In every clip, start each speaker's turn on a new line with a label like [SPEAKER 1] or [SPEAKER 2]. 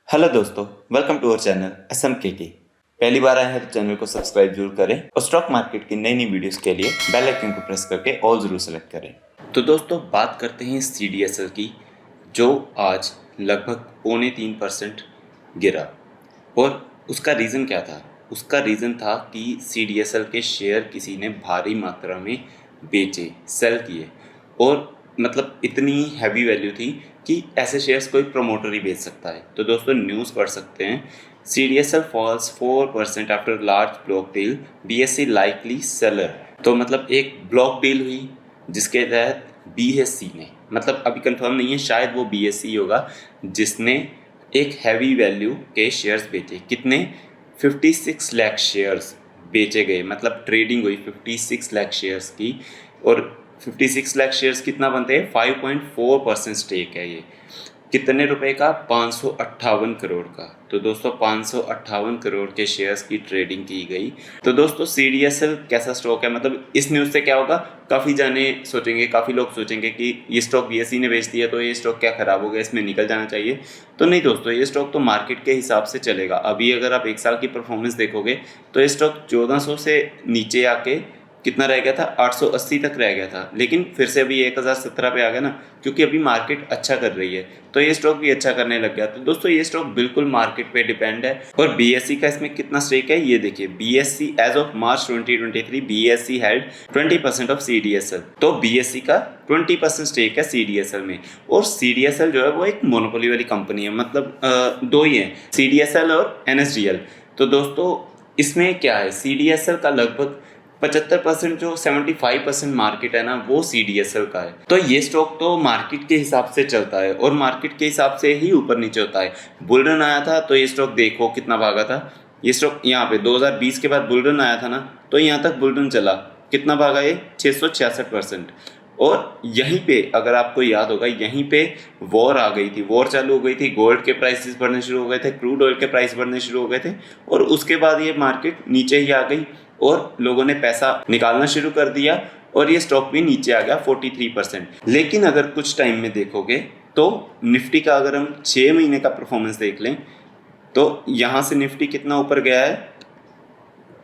[SPEAKER 1] Hello दोस्तों, welcome to our channel SMKK। पहली बार आए हैं तो चैनल को सब्सक्राइब जरूर करें और स्टॉक मार्केट की नई नई वीडियोस के लिए बेल आइकन को प्रेस करके ऑल जरूर सेलेक्ट करें। तो दोस्तों बात करते हैं CDSL की, जो आज लगभग 3.25% गिरा। और उसका रीज़न क्या था? उसका रीज़न था कि CDSL के शेयर किसी ने भारी मात्रा में बेचे, सेल किए। और मतलब इतनी हैवी वैल्यू थी कि ऐसे शेयर्स कोई प्रमोटर ही बेच सकता है। तो दोस्तों न्यूज़ पढ़ सकते हैं, CDSL falls 4% after large block deal, BSE likely seller. तो मतलब एक ब्लॉक डील हुई जिसके तहत BSE ने, मतलब अभी कंफर्म नहीं है, शायद वो BSE होगा, जिसने एक हैवी वैल्यू के शेयर्स बेचे। कितने? 56 लाख शेयर्स बेचे गए, मतलब ट्रेडिंग हुई 56 लाख शेयर्स की। और 56 लाख शेयर्स कितना बनते हैं? 5.4% स्टेक है ये। कितने रुपए का? 558 करोड़ का। तो दोस्तों 558 करोड़ के शेयर्स की ट्रेडिंग की गई। तो दोस्तों CDSL कैसा स्टॉक है? मतलब इस न्यूज़ से क्या होगा, काफ़ी लोग सोचेंगे कि ये स्टॉक BSE ने बेच दिया तो ये स्टॉक क्या खराब हो गया, इसमें निकल जाना चाहिए। तो नहीं दोस्तों, ये स्टॉक तो मार्केट के हिसाब से चलेगा। अभी अगर आप एक साल की परफॉर्मेंस देखोगे तो ये स्टॉक 1400 से नीचे आके कितना रह गया था? 880 तक रह गया था, लेकिन फिर से अभी 1017 पे आ गया ना, क्योंकि अभी मार्केट अच्छा कर रही है तो ये स्टॉक भी अच्छा करने लग गया। तो दोस्तों ये स्टॉक बिल्कुल मार्केट पे डिपेंड है। और BSE का इसमें कितना स्टेक है ये देखिए। BSE as of March 2023 BSE had 20% of CDSL। तो BSE का 20% स्टेक है CDSL में। और CDSL जो है वो एक मोनोपोली वाली कंपनी है, मतलब दो ही है, CDSL और NSDL। तो दोस्तों इसमें क्या है, CDSL का लगभग 75%, जो 75% मार्केट है ना, वो CDSL का है। तो ये स्टॉक तो मार्केट के हिसाब से चलता है और मार्केट के हिसाब से ही ऊपर नीचे होता है। बुल रन आया था तो ये स्टॉक देखो कितना भागा था। ये स्टॉक यहाँ पे 2020 के बाद बुल रन आया था ना, तो यहाँ तक बुल रन चला, कितना भागा ये? 666%। और यहीं पे अगर आपको याद होगा, यहीं पे वॉर आ गई थी, वॉर चालू हो गई थी, गोल्ड के प्राइसेस बढ़ने शुरू हो गए थे, क्रूड ऑयल के प्राइस बढ़ने शुरू हो गए थे, और उसके बाद ये मार्केट नीचे ही आ गई और लोगों ने पैसा निकालना शुरू कर दिया और ये स्टॉक भी नीचे आ गया 43%। लेकिन अगर कुछ टाइम में देखोगे तो निफ्टी का अगर हम 6 महीने का परफॉर्मेंस देख लें तो यहाँ से निफ्टी कितना ऊपर गया है?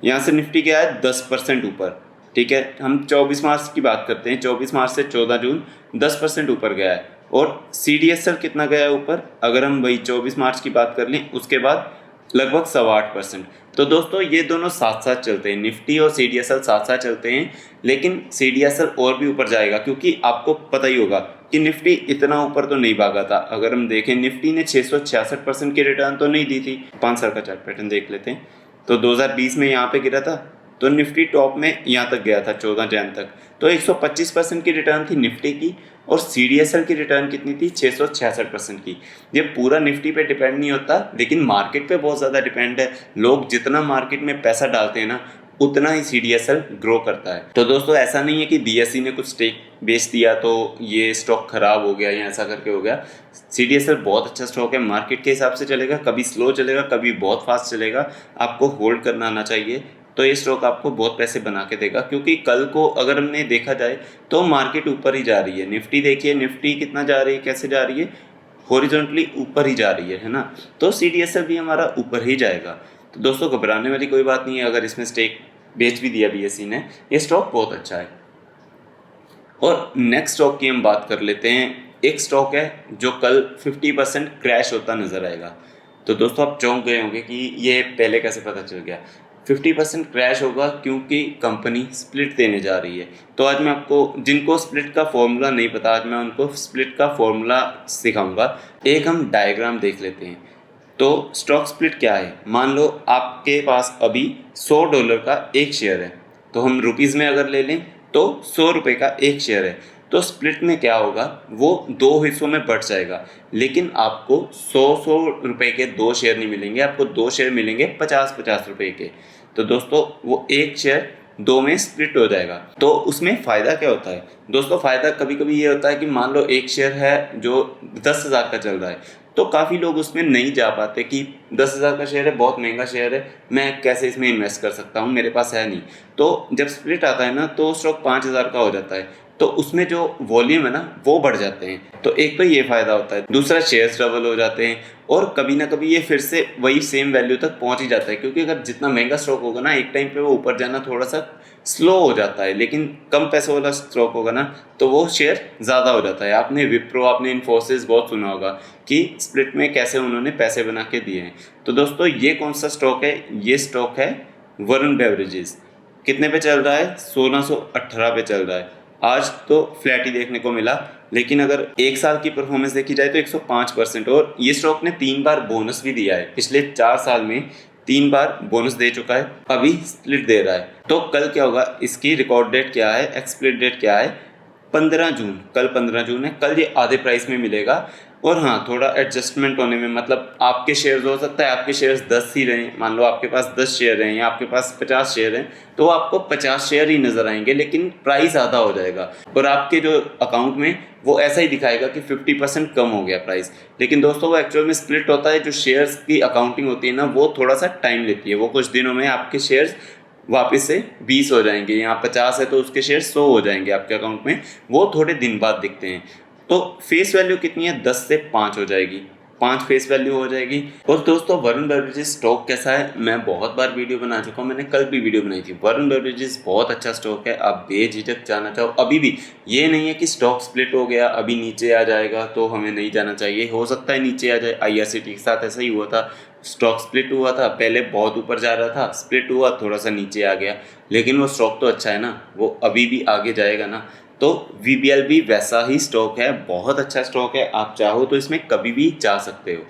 [SPEAKER 1] यहाँ से निफ्टी गया है 10% ऊपर। ठीक है, हम 24 मार्च की बात करते हैं, 24 मार्च से 14 जून 10% ऊपर गया है। और CDSL कितना गया है ऊपर? अगर हम वही 24 मार्च की बात कर लें, उसके बाद लगभग 8.25%। तो दोस्तों ये दोनों साथ साथ चलते हैं, निफ्टी और CDSL साथ साथ चलते हैं। लेकिन CDSL और भी ऊपर जाएगा, क्योंकि आपको पता ही होगा कि निफ्टी इतना ऊपर तो नहीं भागा था। अगर हम देखें, निफ्टी ने 666% की रिटर्न तो नहीं दी थी। 5 साल का चार्ट पैटर्न देख लेते हैं। तो 2020 में यहाँ पे गिरा था तो निफ्टी टॉप में यहाँ तक गया था 14 जैन तक, तो 125% की रिटर्न थी निफ्टी की। और CDSL की रिटर्न कितनी थी? 666% की। ये पूरा निफ्टी पे डिपेंड नहीं होता, लेकिन मार्केट पे बहुत ज़्यादा डिपेंड है। लोग जितना मार्केट में पैसा डालते हैं ना, उतना ही CDSL ग्रो करता है। तो दोस्तों ऐसा नहीं है कि BSE ने कुछ स्टेक बेच दिया तो ये स्टॉक खराब हो गया या ऐसा करके हो गया। CDSL बहुत अच्छा स्टॉक है, मार्केट के हिसाब से चलेगा, कभी स्लो चलेगा, कभी बहुत फास्ट चलेगा। आपको होल्ड करना आना चाहिए, तो ये स्टॉक आपको बहुत पैसे बना के देगा। क्योंकि कल को अगर हमने देखा जाए तो मार्केट ऊपर ही जा रही है। निफ्टी देखिए, निफ्टी कितना जा रही है, कैसे जा रही है? हॉरिजॉन्टली ऊपर ही जा रही है ना। तो CDSL भी हमारा ऊपर ही जाएगा। तो दोस्तों घबराने वाली कोई बात नहीं है, अगर इसमें स्टेक बेच भी दिया BSE ने, ये स्टॉक बहुत अच्छा है। और नेक्स्ट स्टॉक की हम बात कर लेते हैं। एक स्टॉक है जो कल 50% क्रैश होता नजर आएगा। तो दोस्तों आप चौंक गए होंगे कि ये पहले कैसे पता चल गया। 50% क्रैश होगा क्योंकि कंपनी स्प्लिट देने जा रही है। तो आज मैं आपको, जिनको स्प्लिट का फॉर्मूला नहीं पता, आज मैं उनको स्प्लिट का फॉर्मूला सिखाऊंगा। एक हम डायग्राम देख लेते हैं। तो स्टॉक स्प्लिट क्या है? मान लो आपके पास अभी $100 का एक शेयर है, तो हम रुपीज़ में अगर ले लें तो 100 रुपये का एक शेयर है। तो स्प्लिट में क्या होगा, वो दो हिस्सों में बढ़ जाएगा, लेकिन आपको 100 रुपये के दो शेयर नहीं मिलेंगे, आपको दो शेयर मिलेंगे 50 रुपये के। तो दोस्तों वो एक शेयर दो में स्प्लिट हो जाएगा। तो उसमें फ़ायदा क्या होता है दोस्तों? फ़ायदा कभी कभी ये होता है कि मान लो एक शेयर है जो 10,000 का चल रहा है, तो काफ़ी लोग उसमें नहीं जा पाते कि 10,000 का शेयर है, बहुत महंगा शेयर है, मैं कैसे इसमें इन्वेस्ट कर सकता हूँ, मेरे पास है नहीं। तो जब स्प्लिट आता है ना, तो स्टॉक 5,000 का हो जाता है। तो उसमें जो वॉल्यूम है ना वो बढ़ जाते हैं। तो एक तो ये फ़ायदा होता है, दूसरा शेयर्स डबल हो जाते हैं और कभी ना कभी ये फिर से वही सेम वैल्यू तक पहुंच ही जाता है, क्योंकि अगर जितना महंगा स्टॉक होगा ना एक टाइम पे वो ऊपर जाना थोड़ा सा स्लो हो जाता है, लेकिन कम पैसों वाला स्टॉक होगा ना तो वो शेयर ज़्यादा हो जाता है। आपने विप्रो, आपने इन्फोसिस बहुत सुना होगा कि स्प्लिट में कैसे उन्होंने पैसे बना के दिए हैं। तो दोस्तों ये कौन सा स्टॉक है? ये स्टॉक है वरुण बेवरेजेस। कितने पे चल रहा है? 1618 पे चल रहा है। आज तो फ्लैट ही देखने को मिला, लेकिन अगर एक साल की परफॉर्मेंस देखी जाए तो 105%। और ये स्टॉक ने 3 बार बोनस भी दिया है, पिछले 4 साल में 3 बार बोनस दे चुका है, अभी स्प्लिट दे रहा है। तो कल क्या होगा, इसकी रिकॉर्ड डेट क्या है, एक्सप्लिट डेट क्या है? 15 जून। कल 15 जून है, कल ये आधे प्राइस में मिलेगा। और हाँ, थोड़ा एडजस्टमेंट होने में, मतलब आपके शेयर्स हो सकता है आपके शेयर्स 10 ही रहें, मान लो आपके पास 10 शेयर हैं या आपके पास 50 शेयर हैं, तो आपको 50 शेयर ही नजर आएंगे, लेकिन प्राइस आधा हो जाएगा और आपके जो अकाउंट में वो ऐसा ही दिखाएगा कि 50% कम हो गया प्राइस। लेकिन दोस्तों वो एक्चुअल में स्प्लिट होता है। जो शेयर्स की अकाउंटिंग होती है ना वो थोड़ा सा टाइम लेती है, वो कुछ दिनों में आपके शेयर्स वापस से 20 हो जाएंगे, यहाँ 50 है तो उसके शेयर 100 हो जाएंगे आपके अकाउंट में, वो थोड़े दिन बाद दिखते हैं। तो फेस वैल्यू कितनी है? 10 से 5 हो जाएगी, 5 फेस वैल्यू हो जाएगी। और दोस्तों वरुण बेवरेजेस स्टॉक कैसा है, मैं बहुत बार वीडियो बना चुका हूँ, मैंने कल भी वीडियो बनाई थी। वरुण बेवरेजेस बहुत अच्छा स्टॉक है, आप बेझिझक जाना चाहो अभी भी। ये नहीं है कि स्टॉक स्प्लिट हो गया अभी नीचे आ जाएगा तो हमें नहीं जाना चाहिए, हो सकता है नीचे आ जाए। IRCT के साथ ऐसा ही हुआ था, स्टॉक स्प्लिट हुआ था, पहले बहुत ऊपर जा रहा था, स्प्लिट हुआ थोड़ा सा नीचे आ गया, लेकिन वो स्टॉक तो अच्छा है ना, वो अभी भी आगे जाएगा ना। तो VBL भी वैसा ही स्टॉक है, बहुत अच्छा स्टॉक है, आप चाहो तो इसमें कभी भी जा सकते हो।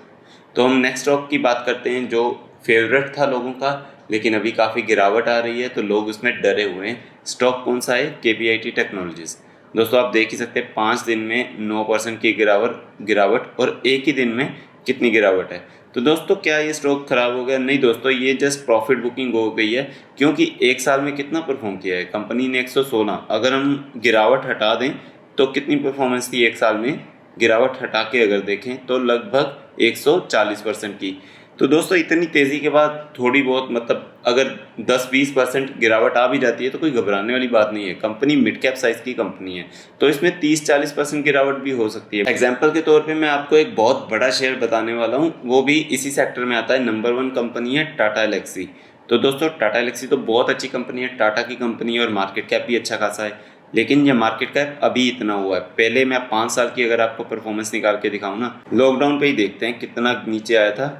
[SPEAKER 1] तो हम नेक्स्ट स्टॉक की बात करते हैं जो फेवरेट था लोगों का, लेकिन अभी काफ़ी गिरावट आ रही है तो लोग उसमें डरे हुए हैं। स्टॉक कौन सा है? KPIT technologies. दोस्तों आप देख ही सकते हैं 5 दिन में 9% की गिरावट और एक ही दिन में कितनी गिरावट है। तो दोस्तों क्या ये स्टॉक खराब हो गया? नहीं दोस्तों, ये जस्ट प्रॉफिट बुकिंग हो गई है, क्योंकि एक साल में कितना परफॉर्म किया है कंपनी ने? 116। अगर हम गिरावट हटा दें तो कितनी परफॉर्मेंस थी एक साल में? गिरावट हटा के अगर देखें तो लगभग 140% की। तो दोस्तों इतनी तेज़ी के बाद थोड़ी बहुत, मतलब अगर 10-20% गिरावट आ भी जाती है तो कोई घबराने वाली बात नहीं है। कंपनी मिड कैप साइज़ की कंपनी है, तो इसमें 30-40% गिरावट भी हो सकती है। एग्जाम्पल के तौर पे मैं आपको एक बहुत बड़ा शेयर बताने वाला हूँ, वो भी इसी सेक्टर में आता है। नंबर 1 कंपनी है टाटा एलेक्सी। तो दोस्तों टाटा एलेक्सी तो बहुत अच्छी कंपनी है, टाटा की कंपनी है और मार्केट कैप भी अच्छा खासा है, लेकिन ये मार्केट कैप अभी इतना हुआ है। पहले मैं 5 साल की अगर आपको परफॉर्मेंस निकाल के दिखाऊं ना, लॉकडाउन पे ही देखते हैं कितना नीचे आया था,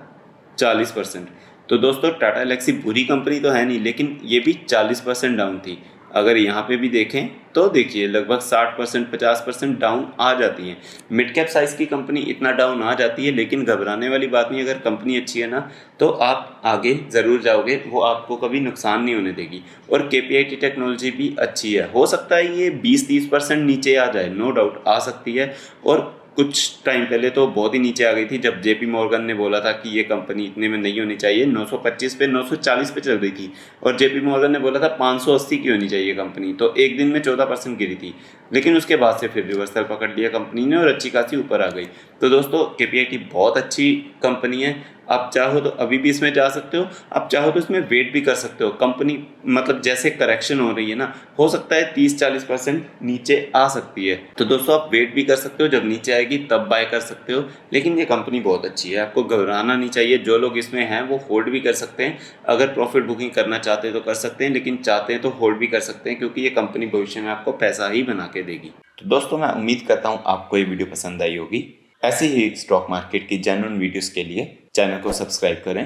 [SPEAKER 1] 40%। तो दोस्तों टाटा एलेक्सी बुरी कंपनी तो है नहीं, लेकिन ये भी 40% डाउन थी। अगर यहाँ पे भी देखें तो देखिए लगभग 60% 50% डाउन आ जाती है। मिड कैप साइज़ की कंपनी इतना डाउन आ जाती है, लेकिन घबराने वाली बात नहीं। अगर कंपनी अच्छी है ना तो आप आगे ज़रूर जाओगे, वो आपको कभी नुकसान नहीं होने देगी। और KPIT टेक्नोलॉजी भी अच्छी है, हो सकता है ये 20-30% नीचे आ जाए, नो डाउट आ सकती है। और कुछ टाइम पहले तो बहुत ही नीचे आ गई थी, जब JP मॉर्गन ने बोला था कि ये कंपनी इतने में नहीं होनी चाहिए, 925 पे 940 पे चल रही थी, और JP मॉर्गन ने बोला था 580 की होनी चाहिए कंपनी, तो एक दिन में 14% गिरी थी। लेकिन उसके बाद से फिर रिवर्सल पकड़ लिया कंपनी ने और अच्छी खासी ऊपर आ गई। तो दोस्तों KPIT बहुत अच्छी कंपनी है, आप चाहो तो अभी भी इसमें जा सकते हो, आप चाहो तो इसमें वेट भी कर सकते हो। कंपनी मतलब जैसे करेक्शन हो रही है ना, हो सकता है 30-40% नीचे आ सकती है, तो दोस्तों आप वेट भी कर सकते हो, जब नीचे आएगी तब बाय कर सकते हो। लेकिन ये कंपनी बहुत अच्छी है, आपको घबराना नहीं चाहिए। जो लोग इसमें हैं वो होल्ड भी कर सकते हैं, अगर प्रॉफिट बुकिंग करना चाहते हैं तो कर सकते हैं, लेकिन चाहते हैं तो होल्ड भी कर सकते हैं, क्योंकि ये कंपनी भविष्य में आपको पैसा ही बना के देगी। तो दोस्तों मैं उम्मीद करता हूँ आपको ये वीडियो पसंद आई होगी। ऐसे ही स्टॉक मार्केट की जेन्युइन वीडियोस के लिए चैनल को सब्सक्राइब करें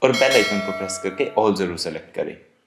[SPEAKER 1] और बेल आइकन को प्रेस करके ऑल जरूर सेलेक्ट करें।